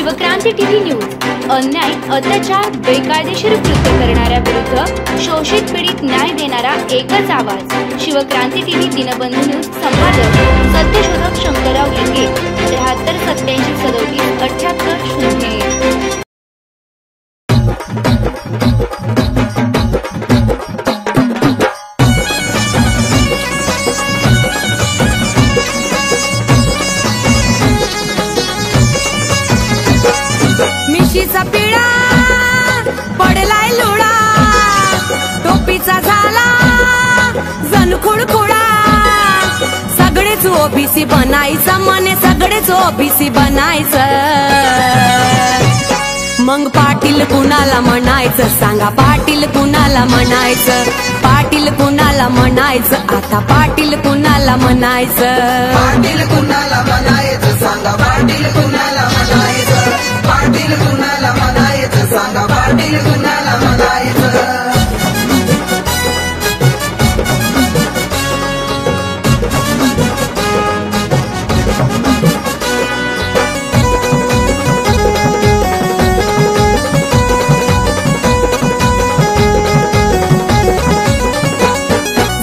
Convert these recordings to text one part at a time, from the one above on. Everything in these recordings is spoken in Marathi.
शिवक्रांती टीव्ही न्यूज अन्याय अत्याचार बेकायदेशीर कृत्य करणाऱ्या विरुद्ध शोषित पीडित न्याय देणारा एकच आवाज। शिवक्रांती टीव्ही दिनबंधू न्यूज संपादक सत्यशोधक शंकरराव लिंगे 73 87 37 78 0। मिशीचा पिळा पडलाय लुळा, टोपीचा झाला जण खुडखुडा, सगळेच ओबीसी बनायचं मने सगळेच ओबीसी बनायचं। मग पाटील कुणाला म्हणायचं सांगा, पाटील कुणाला म्हणायचं, पाटील कुणाला म्हणायचं, आता पाटील कुणाला म्हणायचं, पाटील कुणाला म्हणायचं सांगा, पाटील कुणाला म्हणायचं, पाटील कुणाला म्हणायचं सांगा, पाटील कुणाला म्हणायचं।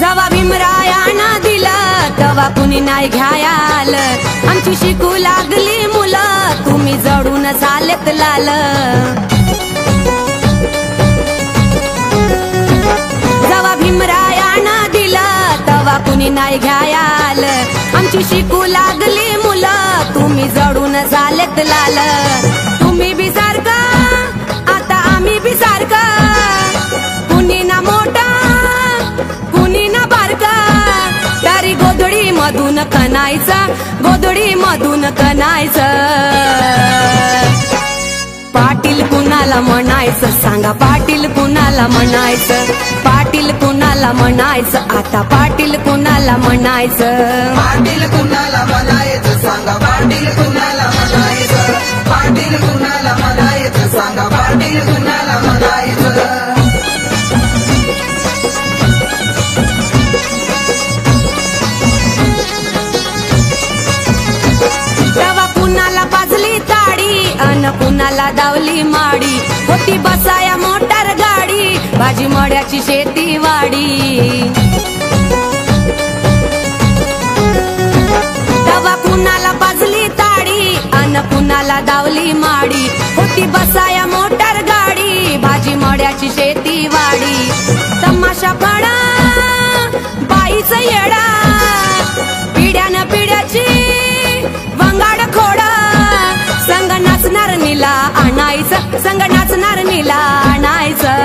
जवा भीमरायानं दिलं तवा कुणी नाही घ्यायाल, आमची शिकू लागली मुलं तुम्ही जडून झालेत लाल। जवा भीमरायानं दिलं तवा कुणी नाही घ्यायाल, आमची शिकू लागली मुलं तुम्ही जडून झालेत लाल। तुम्ही बी सारखं आता आम्ही बी सारखं, कुणी ना मोठा कुणी ना बारका, तरी गोधडी मधून कणायचा, गोधडी मधून कणायचं। पाटील कुणाला म्हणायचं सांगा, पाटील कुणाला म्हणायचं, पाटील कुणाला म्हणायचं, आता पाटील कुणाला म्हणायचं, पाटील कुणाला म्हणायचं सांगा, पाटील कुणाला म्हणायचं, पाटील कुणाला म्हणायचं सांगा, पाटील कुणाला म्हणायचं। तेव्हा कुणाला पाजली ताडी अन कुणाला दावली माडी, होती बसाया मोटार गाडी भाजी मड्याची शेती वाडी। तेव्हा कुणाला पाजली ताडी अन कुणाला दावली माडी, होती बसाया मोटार गाडी भाजी मड्याची शेती वाडी। तमाशा पडा बाईच येडा, पिढ्यान पिढ्याची वंगाड खोडा, संग नाचणार नीला आणायचं, संग नाचणार नीला आणायचं।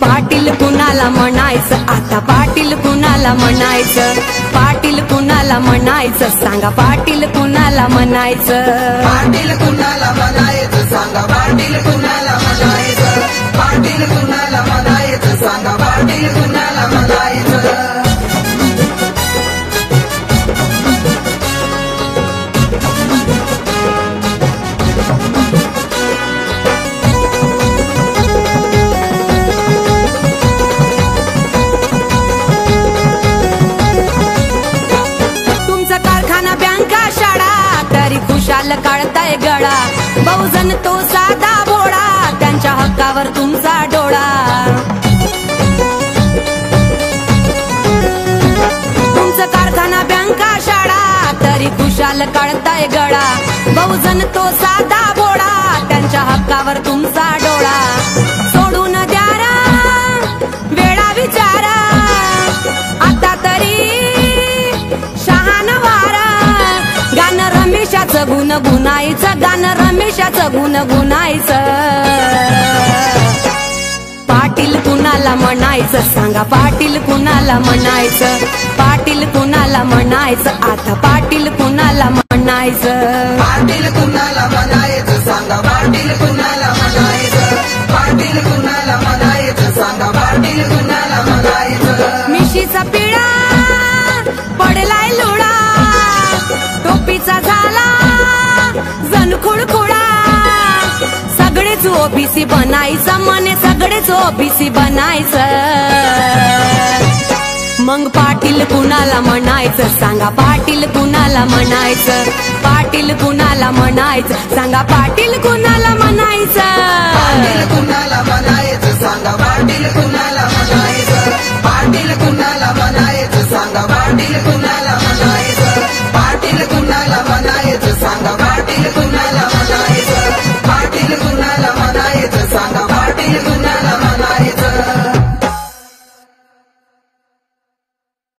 पाटील कुणाला म्हणायचं आता, पाटील कुणाला म्हणायचं, पाटील कुणाला म्हणायचं सांगा, पाटील कुणाला म्हणायचं, पाटील कुणाला म्हणायचं सांगा, पाटील कुणाला म्हणायचं, पाटील कुणाला म्हणायचं सांगा, पाटील कुणाला म्हणायचं। खुशाल काढताय गळा, बहुजन तो साधा भोळा, त्यांच्या हक्कावर तुमचा डोळा। तुमचं कारखाना बँका शाळा तरी खुशाल काढताय गळा, बहुजन तो साधा भोळा, त्यांच्या हक्कावर तुमचा डोळा। सोडून द्यारा वेळा विचारा, आता तरी शहान वारा, गाणं रमेशाचं गुणगुणायचं, गाणं रमेशाचं गुणगुणायचं। पाटील कुणाला म्हणायचं सांगा, पाटील कुणाला म्हणायचं, पाटील कुणाला म्हणायचं, आता पाटील कुणाला म्हणायचं, पाटील कुणाला म्हणायचं सांगा, पाटील कुणाला म्हणायचं, पाटील कुणाला म्हणायचं सांगा, पाटील कुणाला म्हणायचं। मिशीचा पिळा पडलाय लुळा, टोपीचा झाला जण खुडखुडा, सगळेच ओबीसी बनायचं मने सगळेच ओबीसी बनायचं। मग पाटील पाटील कुणाला म्हणायचं सांगा, पाटील कुणाला म्हणायचं, पाटील कुणाला म्हणायचं सांगा, पाटील कुणाला म्हणायचं, पाटील कुणाला म्हणायचं सांगा, पाटील कुणाला म्हणायचं, पाटील कुणाला म्हणायचं सांगा, पाटील कुणाला म्हणायचं, पाटील कुणाला म्हणायचं.